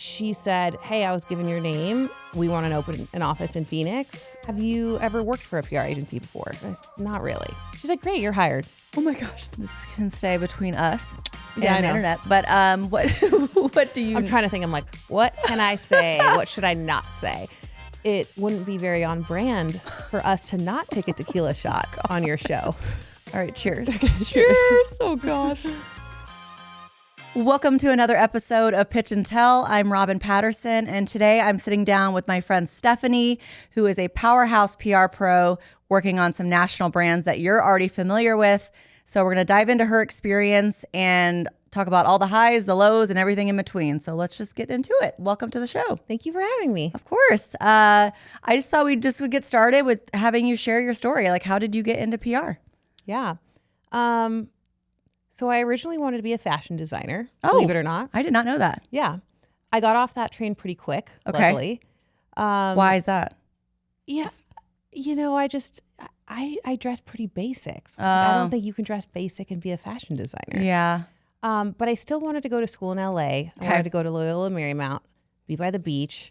she said, hey, I was given your name. We want to open an office in Phoenix. Have you ever worked for a PR agency before? I said, not really. She's like, great, you're hired. Oh my gosh, this can stay between us Yeah, and the internet. But what do you? I'm trying to think. I'm like, what can I say? What should I not say? It wouldn't be very on brand for us to not take a tequila shot on your show. All right, cheers. Cheers. Oh gosh. Welcome to another episode of Pitch and Tell. I'm Robyn Patterson, and today I'm sitting down with my friend Stephanie, who is a powerhouse PR pro working on some national brands that you're already familiar with. So we're going to dive into her experience and talk about all the highs, the lows, and everything in between. So let's just get into it. Welcome to the show. Thank you for having me. Of course. I just thought we would get started with having you share your story. Like, how did you get into PR? Yeah. So I originally wanted to be a fashion designer, believe it or not. I did not know that. Yeah. I got off that train pretty quick, Okay. luckily. Why is that? Yes. You know, I dress pretty basic. So I don't think you can dress basic and be a fashion designer. Yeah. But I still wanted to go to school in LA. I wanted to go to Loyola Marymount, be by the beach.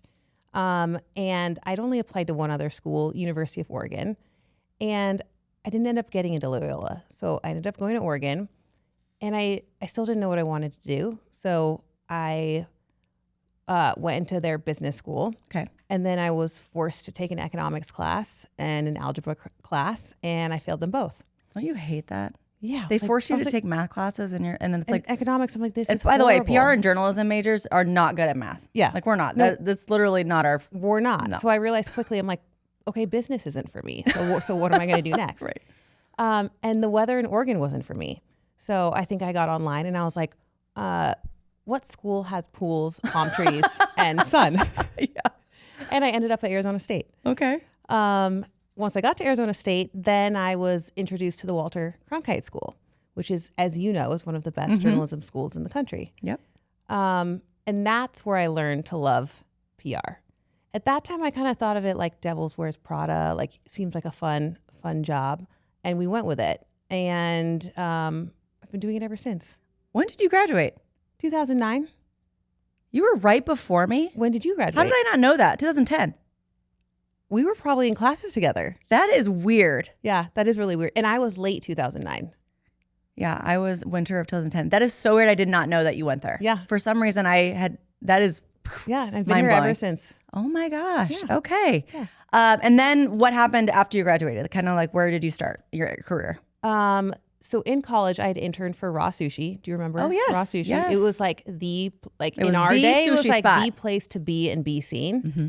And I'd only applied to one other school, University of Oregon. And I didn't end up getting into Loyola. So I ended up going to Oregon. And I still didn't know what I wanted to do. So I went into their business school. Okay. And then I was forced to take an economics class and an algebra class, and I failed them both. Don't you hate that? Yeah. They force you to take math classes and then it's like economics. I'm like, this is by the way, horrible. PR and journalism majors are not good at math. Yeah. Like we're not. No. That's literally not our. We're not. No. So I realized quickly, I'm like, okay, business isn't for me. So what am I going to do next? Right. And the weather in Oregon wasn't for me. So I think I got online and I was like, what school has pools, palm trees, and sun? Yeah. And I ended up at Arizona State. Okay. Once I got to Arizona State, then I was introduced to the Walter Cronkite School, which is, as you know, is one of the best journalism schools in the country. Yep. And that's where I learned to love PR. At that time, I kind of thought of it like Devil's Wears Prada, like seems like a fun job. And we went with it. And I've been doing it ever since. When did you graduate? 2009. You were right before me. When did you graduate? How did I not know that? 2010. We were probably in classes together. That is weird. Yeah, that is really weird. And I was late 2009. Yeah, I was winter of 2010. That is so weird. I did not know that you went there. Yeah. For some reason, that is. Yeah, and I've been here ever since. Oh my gosh. Yeah. Okay. Yeah. And then what happened after you graduated? Kind of like, where did you start your career? So in college, I had interned for Raw Sushi. Do you remember? Oh, yes, Raw Sushi. yes. It was like in our the day, it was sushi like spot. the place to be and be seen. Mm-hmm.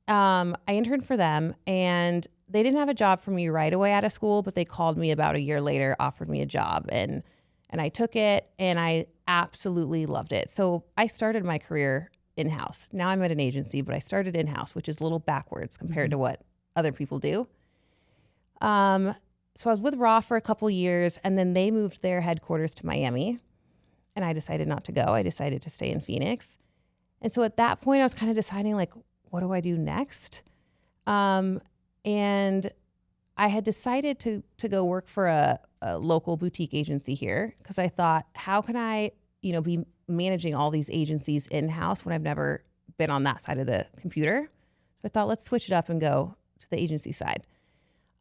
I interned for them, and they didn't have a job for me right away out of school, but they called me about a year later, offered me a job, and I took it, and I absolutely loved it. So I started my career in-house. Now I'm at an agency, but I started in-house, which is a little backwards compared to what other people do. So I was with Raw for a couple years, and then they moved their headquarters to Miami, and I decided not to go. I decided to stay in Phoenix. And so at that point, I was kind of deciding, like, what do I do next? And I had decided to go work for a local boutique agency here because I thought, how can I, be managing all these agencies in-house when I've never been on that side of the computer? So I thought, let's switch it up and go to the agency side.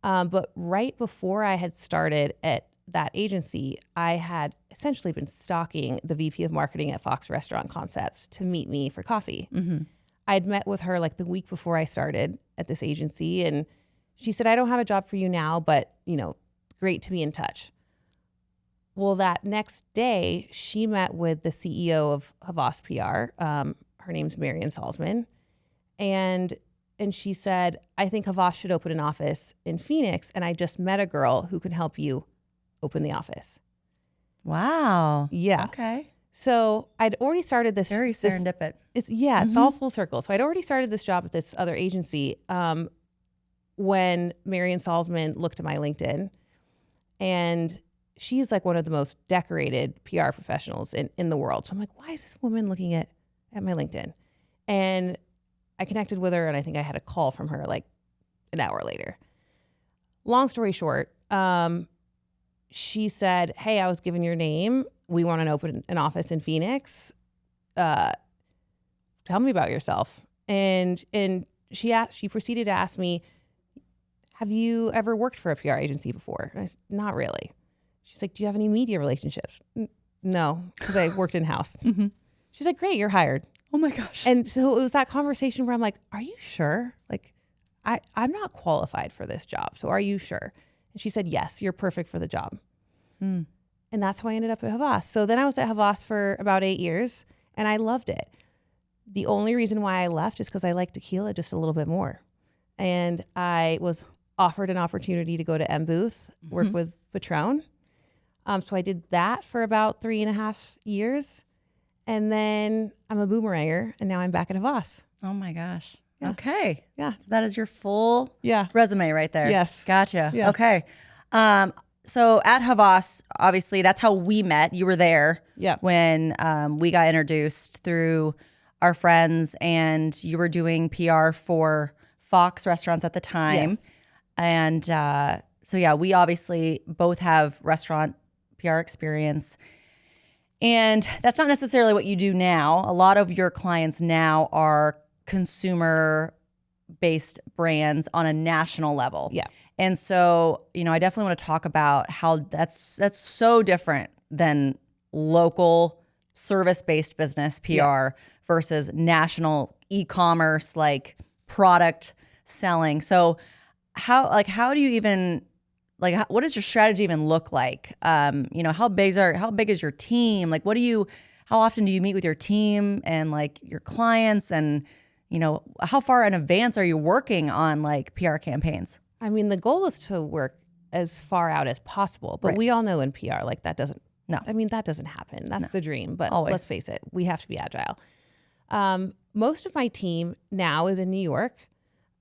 But right before I had started at that agency, I had essentially been stalking the VP of marketing at Fox Restaurant Concepts to meet me for coffee. Mm-hmm. I'd met with her like the week before I started at this agency, and she said, I don't have a job for you now, but great to be in touch. Well, that next day, she met with the CEO of Havas PR. Her name's Marian Salzman. And she said, I think Havas should open an office in Phoenix, and I just met a girl who can help you open the office. Wow. Yeah. Okay. So I'd already started this. Very serendipity. It's all full circle. So I'd already started this job at this other agency when Marian Salzman looked at my LinkedIn, and she's like one of the most decorated PR professionals in the world. So I'm like, why is this woman looking at my LinkedIn? And I connected with her, and I think I had a call from her like an hour later. Long story short, she said, hey, I was given your name. We want to open an office in Phoenix. tell me about yourself. And she proceeded to ask me, have you ever worked for a PR agency before? And I said, not really. She's like, do you have any media relationships? No, because I worked in-house. Mm-hmm. She's like, great, you're hired. Oh my gosh. And so it was that conversation where I'm like, are you sure? Like, I'm not qualified for this job. So are you sure? And she said, yes, you're perfect for the job. And that's how I ended up at Havas. So then I was at Havas for about 8 years and I loved it. The only reason why I left is because I like tequila just a little bit more. And I was offered an opportunity to go to M Booth, work with Patron. So I did that for about 3.5 years. And then I'm a boomeranger and now I'm back at Havas. Oh my gosh. Yeah. Okay. Yeah. So that is your full resume right there. Yes. Gotcha. Yeah. Okay. So at Havas, obviously that's how we met. You were there when we got introduced through our friends, and you were doing PR for Fox Restaurants at the time. Yes. And so yeah, we obviously both have restaurant PR experience. And that's not necessarily what you do now. A lot of your clients now are consumer-based brands on a national level. Yeah. And so, I definitely want to talk about how that's so different than local service-based business PR versus national e-commerce, like product selling. So how do you even, what does your strategy even look like? How big is your team? Like, how often do you meet with your team and like your clients, and, how far in advance are you working on like PR campaigns? I mean, the goal is to work as far out as possible, but we all know in PR, like that doesn't happen. That's the dream, but let's face it, we have to be agile. Most of my team now is in New York.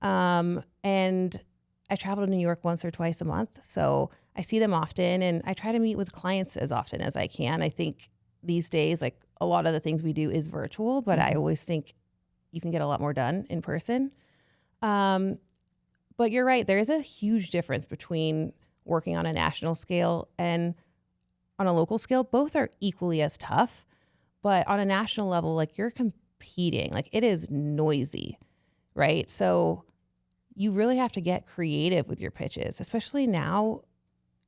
And I travel to New York once or twice a month. So I see them often and I try to meet with clients as often as I can. I think these days, like a lot of the things we do is virtual, but I always think you can get a lot more done in person. But you're right. There is a huge difference between working on a national scale and on a local scale. Both are equally as tough, but on a national level, like you're competing, like it is noisy, right? So you really have to get creative with your pitches, especially now,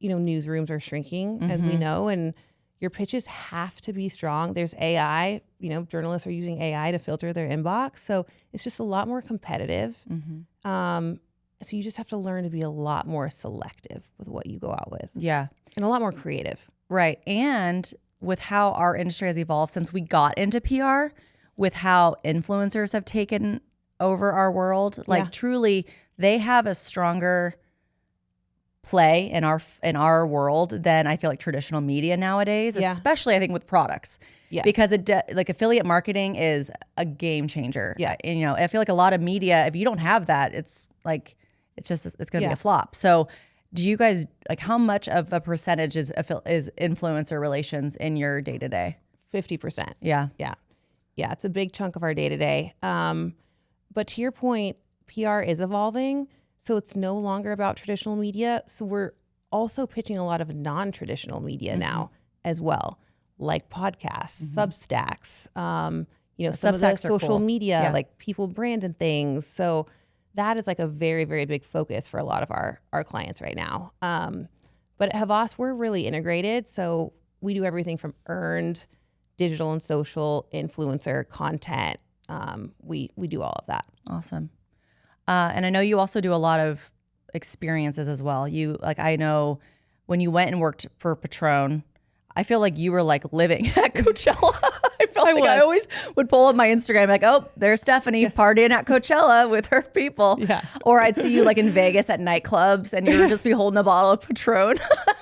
newsrooms are shrinking as we know, and your pitches have to be strong. There's AI, journalists are using AI to filter their inbox. So it's just a lot more competitive. So you just have to learn to be a lot more selective with what you go out with. Yeah. And a lot more creative. Right. And with how our industry has evolved since we got into PR, with how influencers have taken over our world, truly they have a stronger play in our world than I feel like traditional media nowadays, especially I think with products. Yes. Because affiliate marketing is a game changer. Yeah. And, I feel like a lot of media, if you don't have that, it's going to be a flop. So do you guys, how much of a percentage is influencer relations in your day-to-day? 50%. Yeah. Yeah. Yeah. It's a big chunk of our day-to-day. But to your point, PR is evolving. So it's no longer about traditional media. So we're also pitching a lot of non-traditional media now as well, like podcasts, Substacks, some of the social media, like people branding things. So that is like a very, very big focus for a lot of our clients right now. But at Havas, we're really integrated. So we do everything from earned, digital and social, influencer, content. We do all of that. Awesome. And I know you also do a lot of experiences as well. I know when you went and worked for Patron, I feel like you were like living at Coachella. I always would pull up my Instagram like, oh, there's Stephanie partying at Coachella with her people. Yeah. Or I'd see you like in Vegas at nightclubs and you would just be holding a bottle of Patron.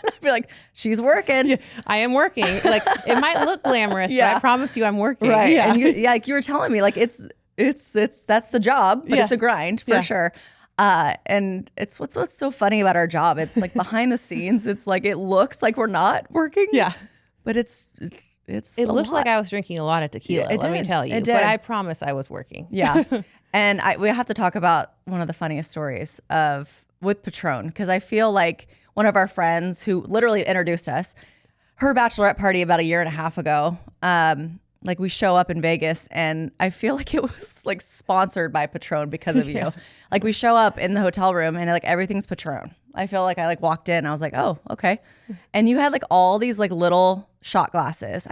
I'd be like, she's working. Yeah, I am working. Like it might look glamorous, but I promise you I'm working. Right. Yeah. And you were telling me like it's that's the job, but it's a grind for sure. And it's what's so funny about our job. It's like behind the scenes. It's like it looks like we're not working. Yeah, but it looked like I was drinking a lot of tequila. Let me tell you. But I promise I was working. Yeah, and we have to talk about one of the funniest stories with Patron, because I feel like one of our friends who literally introduced us, her bachelorette party about 1.5 years ago. like we show up in Vegas and I feel like it was like sponsored by Patron because of you. Like we show up in the hotel room and like everything's Patron. I feel like I like walked in and I was like, oh, okay. And you had like all these like little shot glasses.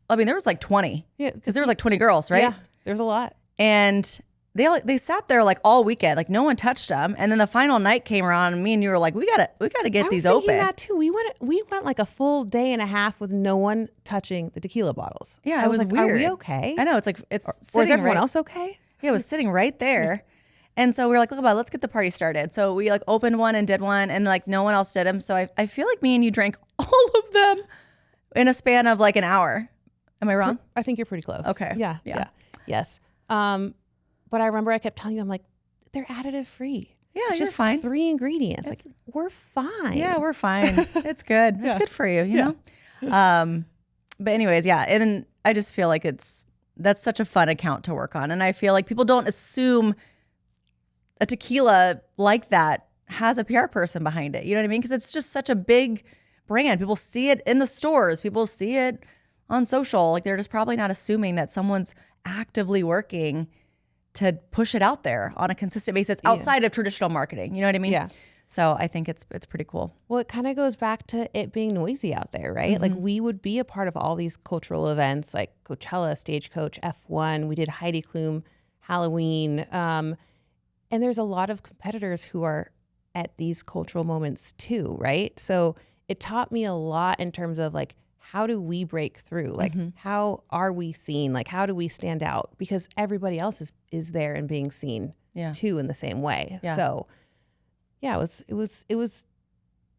I mean, there was like 20. Yeah. Because there was like 20 girls, right? Yeah, there's a lot. And they sat there like all weekend, like no one touched them. And then the final night came around and me and you were like, we gotta get these open. That too. We went like a full day and a half with no one touching the tequila bottles. Yeah, it was like, weird. Are we okay? I know, it's like it's or is everyone else okay? Yeah, it was sitting right there. And so we were like, let's get the party started. So we like opened one and did one and like no one else did them. So I feel like me and you drank all of them in a span of like an hour. Am I wrong? I think you're pretty close. Okay. Yeah. Yes. But I remember I kept telling you, I'm like, they're additive free. Yeah, it's you're just fine. 3 ingredients. Like, we're fine. Yeah, we're fine. It's good. It's good for you, you know? But anyways, yeah. And I just feel like that's such a fun account to work on. And I feel like people don't assume a tequila like that has a PR person behind it. You know what I mean? Because it's just such a big brand. People see it in the stores. People see it on social. Like they're just probably not assuming that someone's actively working to push it out there on a consistent basis outside of traditional marketing. You know what I mean? Yeah. So I think it's pretty cool. Well, it kind of goes back to it being noisy out there, right? Like we would be a part of all these cultural events like Coachella, Stagecoach, F1. We did Heidi Klum, Halloween. And there's a lot of competitors who are at these cultural moments too, right? So it taught me a lot in terms of like, how do we break through? Like, how are we seen? Like, how do we stand out? Because everybody else is there and being seen too in the same way. Yeah. So, yeah, it was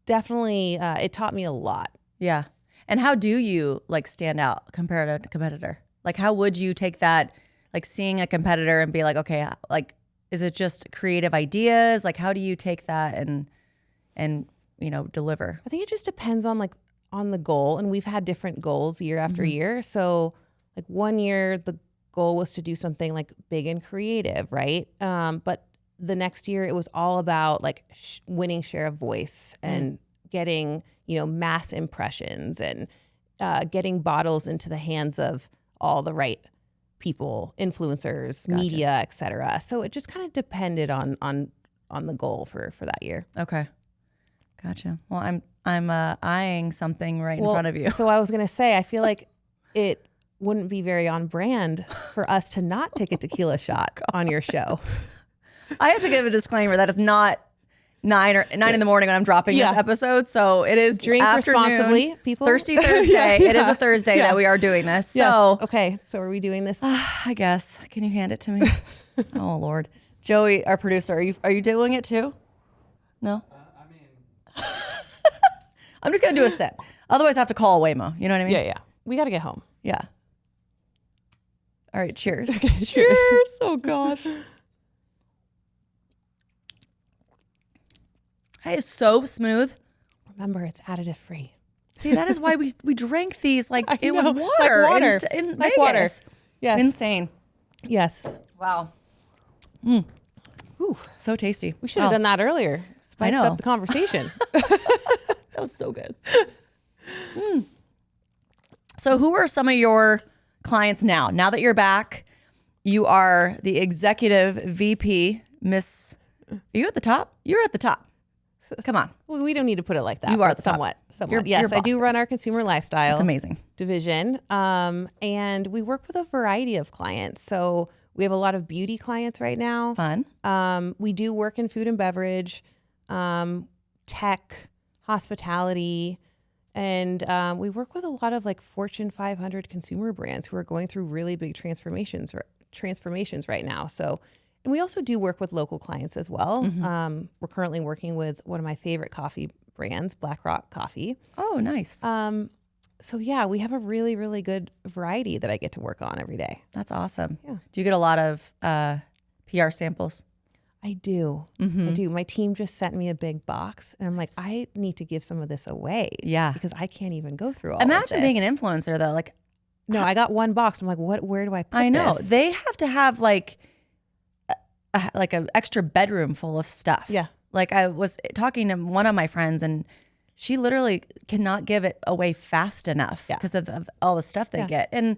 definitely it taught me a lot. Yeah. And how do you like stand out compared to a competitor? Like, how would you take that? Like, seeing a competitor and be like, okay, like, is it just creative ideas? Like, how do you take that and you know deliver? I think it just depends on the goal, and we've had different goals year after year. So like one year the goal was to do something like big and creative, right? But the next year it was all about like winning share of voice and getting, you know, mass impressions and getting bottles into the hands of all the right people, influencers, media, etc. So it just kind of depended on the goal for that year. Okay. Gotcha. Well, I'm eyeing something right in front of you. So I was gonna say, I feel like it wouldn't be very on brand for us to not take a tequila shot on your show. I have to give a disclaimer that it's not 9 in the morning when I'm dropping this episode. So it is drink responsibly, people. Thirsty Thursday. It is a Thursday that we are doing this. So okay. So are we doing this? I guess. Can you hand it to me? Oh Lord, Joey, our producer, are you doing it too? No. I'm just gonna do a sip. Otherwise, I have to call a Waymo. You know what I mean? Yeah. We got to get home. Yeah. All right. Cheers. Okay, cheers. Oh gosh. Hey, it's so smooth. Remember, it's additive free. See, that is why we drank these like it was water. Like water. In like Vegas. water. Yes. Insane. Yes. Wow. Ooh, so tasty. We should have done that earlier. Spiced up the conversation. That was so good. So who are some of your clients now? Now that you're back, you are the executive VP, Miss. Are you at the top? You're at the top. Come on. Well, we don't need to put it like that. You are at the somewhat. top. Yes, I do run our consumer lifestyle. That's amazing. Division. And we work with a variety of clients. So we have a lot of beauty clients right now. Fun. We do work in food and beverage, tech, hospitality, and we work with a lot of like Fortune 500 consumer brands who are going through really big transformations right now. So, and we also do work with local clients as well. We're currently working with one of my favorite coffee brands, Black Rock Coffee. Oh, nice. So yeah, we have a really, really good variety that I get to work on every day. That's awesome. Yeah. Do you get a lot of PR samples? I do. I do. My team just sent me a big box and I'm like, I need to give some of this away. Yeah. Because I can't even go through all Imagine of this. being an influencer though. Like, no, I got one box. I'm like, where do I put this? I know. They have to have like an extra bedroom full of stuff. Yeah. Like I was talking to one of my friends and she literally cannot give it away fast enough because of all the stuff they get. And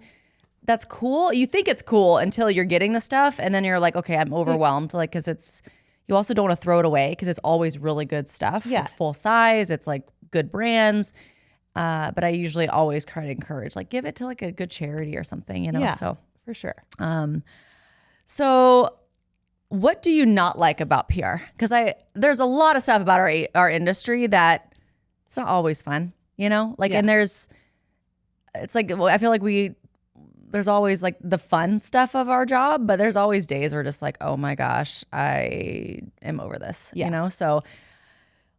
that's cool. You think it's cool until you're getting the stuff, and then you're like, okay, I'm overwhelmed. Like, because you also don't want to throw it away because it's always really good stuff. Yeah. It's full size. It's like good brands. But I usually always try to encourage, like, give it to like a good charity or something, you know? Yeah, So for sure. So what do you not like about PR? Because there's a lot of stuff about our industry that it's not always fun, you know? Like, and it's like, I feel like there's always like the fun stuff of our job, but there's always days where just like, oh my gosh, I am over this, you know? So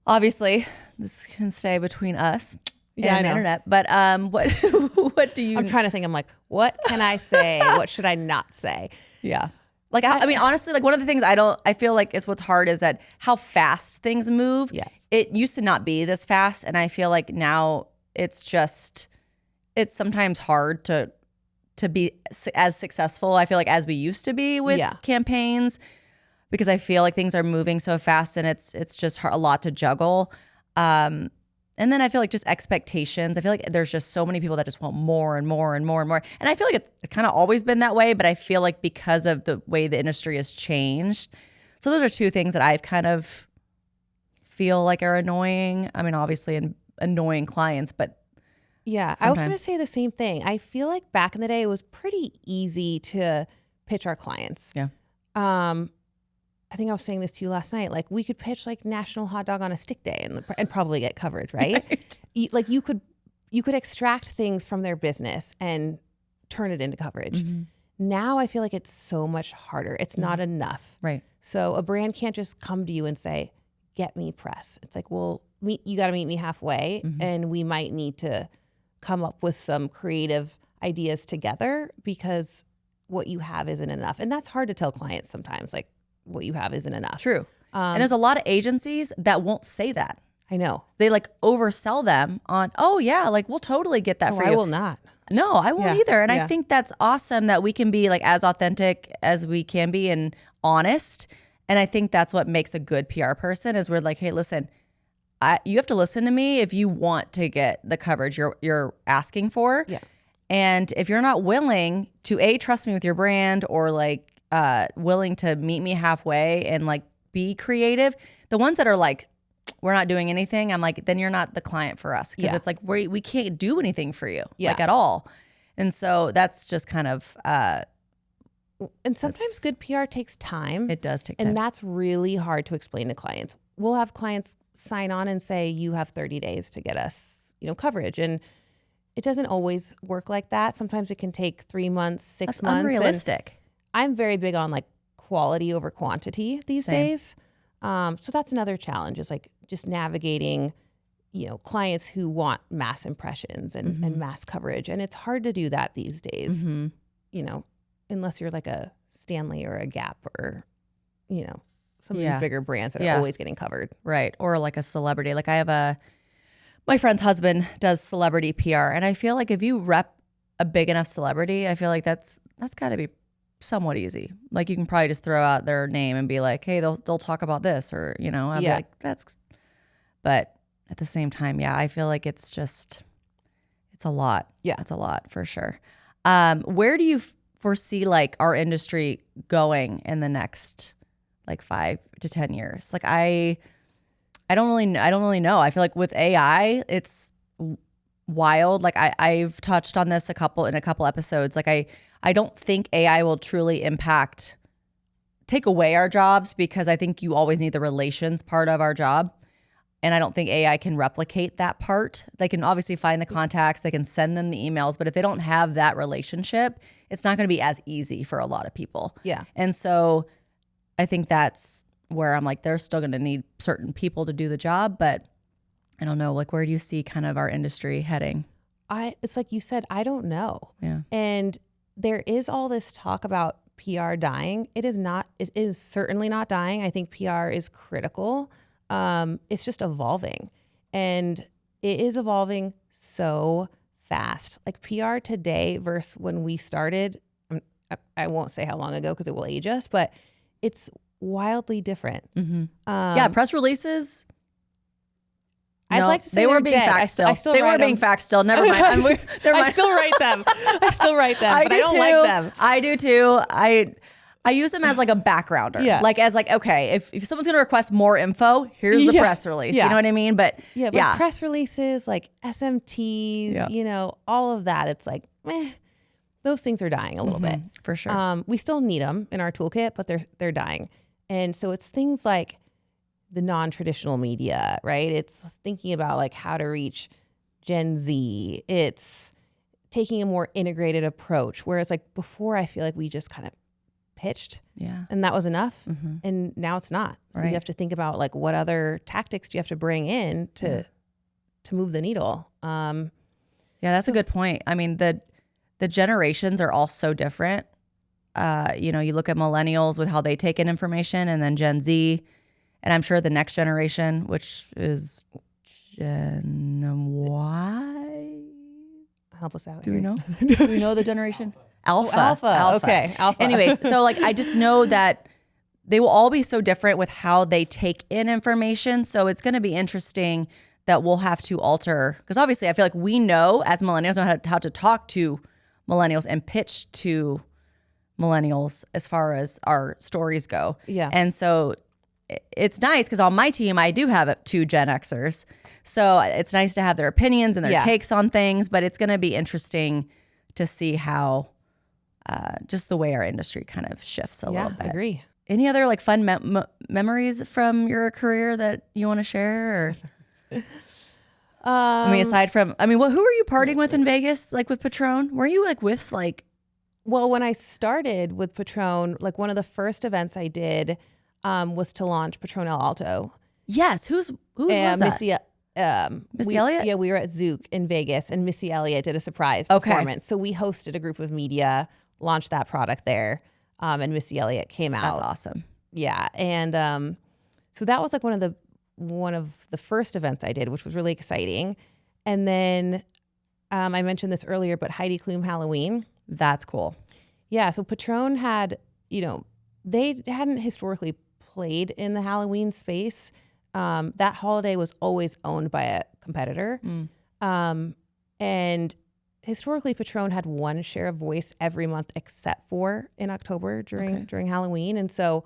obviously this can stay between us and the internet, but what do you... I'm trying to think. I'm like, what can I say? What should I not say? Yeah. Like, I mean, honestly, like one of the things I feel like is what's hard is that how fast things move. Yes. It used to not be this fast. And I feel like now it's sometimes hard to be as successful, I feel like, as we used to be with campaigns, because I feel like things are moving so fast and it's just a lot to juggle. And then I feel like just expectations. I feel like there's just so many people that just want more and more and more and more. And I feel like it's kind of always been that way, but I feel like because of the way the industry has changed. So those are two things that I've kind of feel like are annoying. I mean, obviously annoying clients, but yeah, I was going to say the same thing. I feel like back in the day, it was pretty easy to pitch our clients. Yeah. I think I was saying this to you last night. Like, we could pitch like National Hot Dog on a Stick Day and probably get coverage, right? Like you could extract things from their business and turn it into coverage. Mm-hmm. Now I feel like it's so much harder. It's not enough. Right. So a brand can't just come to you and say, get me press. It's like, well, you got to meet me halfway, and we might need to come up with some creative ideas together because what you have isn't enough. And that's hard to tell clients sometimes, like, what you have isn't enough. True. And there's a lot of agencies that won't say that. I know. They like oversell them on, oh yeah, like we'll totally get that for you. I will not. No, I won't either. And I think that's awesome that we can be like as authentic as we can be and honest. And I think that's what makes a good PR person is we're like, hey, listen, you have to listen to me if you want to get the coverage you're asking for. Yeah. And if you're not willing to trust me with your brand or like willing to meet me halfway and like be creative, the ones that are like, we're not doing anything, I'm like, then you're not the client for us because it's like we can't do anything for you like at all. And so that's just kind of and sometimes good PR takes time. It does take time. And that's really hard to explain to clients. We'll have clients sign on and say, you have 30 days to get us, coverage. And it doesn't always work like that. Sometimes it can take 3 months, 6 months. Unrealistic. I'm very big on like quality over quantity these days. So that's another challenge is like just navigating, clients who want mass impressions and mass coverage. And it's hard to do that these days, unless you're like a Stanley or a Gap or, some of these bigger brands that are always getting covered. Right. Or like a celebrity. Like I have my friend's husband does celebrity PR. And I feel like if you rep a big enough celebrity, I feel like that's got to be somewhat easy. Like you can probably just throw out their name and be like, hey, they'll talk about this or, I'd be like, but at the same time, I feel like it's a lot. Yeah. It's a lot for sure. Where do you foresee like our industry going in the next like 5 to 10 years? Like I don't really know. I feel like with AI, it's wild. Like I've touched on this in a couple episodes. Like I don't think AI will truly take away our jobs because I think you always need the relations part of our job. And I don't think AI can replicate that part. They can obviously find the contacts, they can send them the emails, but if they don't have that relationship, it's not going to be as easy for a lot of people. Yeah. And so I think that's where I'm like, they're still going to need certain people to do the job, but I don't know, like where do you see kind of our industry heading? It's like you said, I don't know. Yeah. And there is all this talk about PR dying. It is certainly not dying. I think PR is critical. It's just evolving, and it is evolving so fast. Like PR today versus when we started, I won't say how long ago because it will age us, but it's wildly different. Mm-hmm. Press releases I'd like to say they were they're being dead. faxed still. I still They were write being them. faxed still. Never mind. I still write them. I still write them, but I don't like them. I do too. I use them as like a backgrounder. Yeah. Like as like, okay, if someone's going to request more info, here's the press release. Yeah. You know what I mean? But yeah. Press releases, like SMTs, you know, all of that. It's like, those things are dying a little bit. For sure. We still need them in our toolkit, but they're dying. And so it's things like the non-traditional media, right? It's thinking about like how to reach Gen Z. It's taking a more integrated approach. Whereas like before, I feel like we just kind of pitched and that was enough. And now it's not. So you have to think about like what other tactics do you have to bring in to move the needle. Yeah, that's a good point. I mean, the generations are all so different. You know, you look at millennials with how they take in information, and then Gen Z, and I'm sure the next generation, which is Gen Y. Help us out. Do we know? Do we know the generation? Alpha. Alpha. Okay. Alpha. Anyways, so like I just know that they will all be so different with how they take in information. So it's going to be interesting that we'll have to alter, because obviously I feel like we know as millennials know how to talk to millennials and pitch to millennials as far as our stories go. Yeah. And so it's nice because on my team, I do have 2 Gen Xers. So it's nice to have their opinions and their takes on things, but it's going to be interesting to see how just the way our industry kind of shifts a little bit. I agree. Any other like fun memories from your career that you want to share? Or? I mean, aside from, who were you partying with in Vegas? Like with Patron? Were you like with like? Well, when I started with Patron, like one of the first events I did was to launch Patron El Alto. Yes. Who was that? Missy Elliott? Yeah, we were at Zook in Vegas, and Missy Elliott did a surprise performance. So we hosted a group of media, launched that product there, and Missy Elliott came out. That's awesome. Yeah, and so that was like one of the first events I did, which was really exciting. And then I mentioned this earlier, but Heidi Klum Halloween. That's cool. Yeah, so Patron had, they hadn't historically played in the Halloween space. That holiday was always owned by a competitor. And historically, Patron had one share of voice every month except for in October during Halloween. And so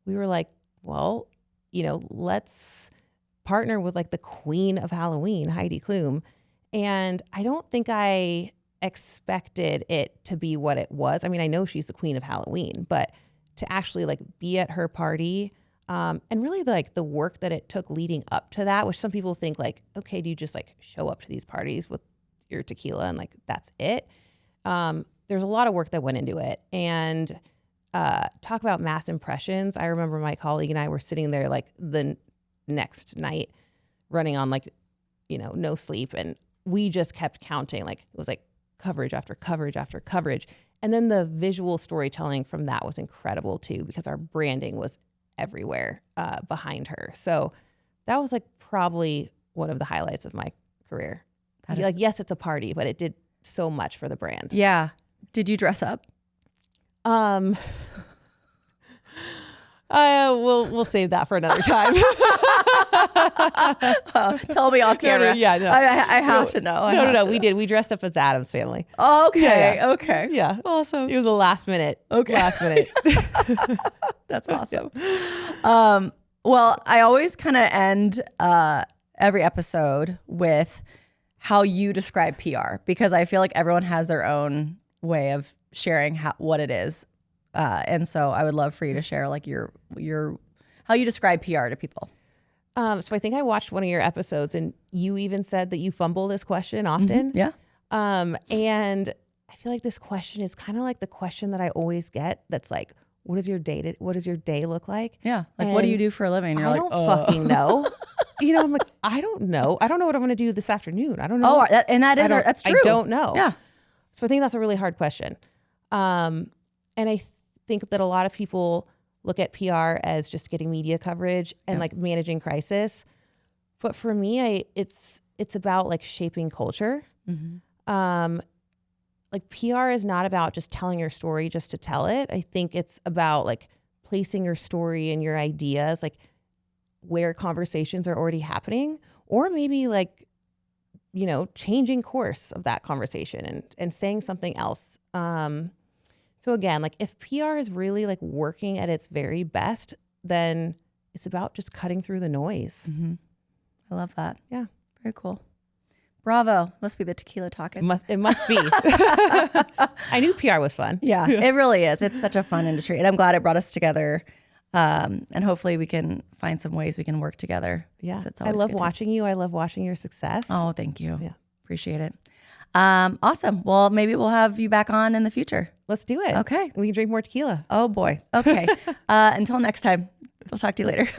we were like, well, let's partner with like the queen of Halloween, Heidi Klum. And I don't think I expected it to be what it was. I mean, I know she's the queen of Halloween, but to actually like be at her party, and really like the work that it took leading up to that, which some people think like, okay, do you just like show up to these parties with your tequila and like that's it? There's a lot of work that went into it. And talk about mass impressions. I remember my colleague and I were sitting there like the next night running on like, no sleep. And we just kept counting. Like it was like coverage after coverage after coverage. And then the visual storytelling from that was incredible too, because our branding was everywhere behind her. So that was like probably one of the highlights of my career. Like, yes, it's a party, but it did so much for the brand. Yeah. Did you dress up? We'll save that for another time. Tell me off camera. No. I have to know. No. We did. We dressed up as Adam's family. Okay. Yeah. Okay. Yeah. Awesome. It was a last minute. That's awesome. Well, I always kind of end every episode with how you describe PR, because I feel like everyone has their own way of sharing what it is. And so I would love for you to share like your how you describe PR to people. So I think I watched one of your episodes and you even said that you fumble this question often. Mm-hmm. Yeah. And I feel like this question is kind of like the question that I always get. That's like, what does your day look like? Yeah. Like, what do you do for a living? You're I don't fucking know. I'm like, I don't know. I don't know what I'm going to do this afternoon. I don't know. Oh, that's true. I don't know. Yeah. So I think that's a really hard question. And I think that a lot of people look at PR as just getting media coverage and like managing crisis. But for me, it's about like shaping culture. Mm-hmm. Like PR is not about just telling your story just to tell it. I think it's about like placing your story and your ideas like where conversations are already happening or maybe like, you know, changing course of that conversation and saying something else. So again, like if PR is really like working at its very best, then it's about just cutting through the noise. Mm-hmm. I love that. Yeah. Very cool. Bravo. Must be the tequila talking. It must be. I knew PR was fun. Yeah, it really is. It's such a fun industry. And I'm glad it brought us together. And hopefully we can find some ways we can work together. Yeah. It's I love watching you. I love watching your success. Oh, thank you. Yeah. Appreciate it. Awesome. Well, maybe we'll have you back on in the future. Let's do it. Okay. We can drink more tequila. Oh boy. Okay. Until next time. We'll talk to you later.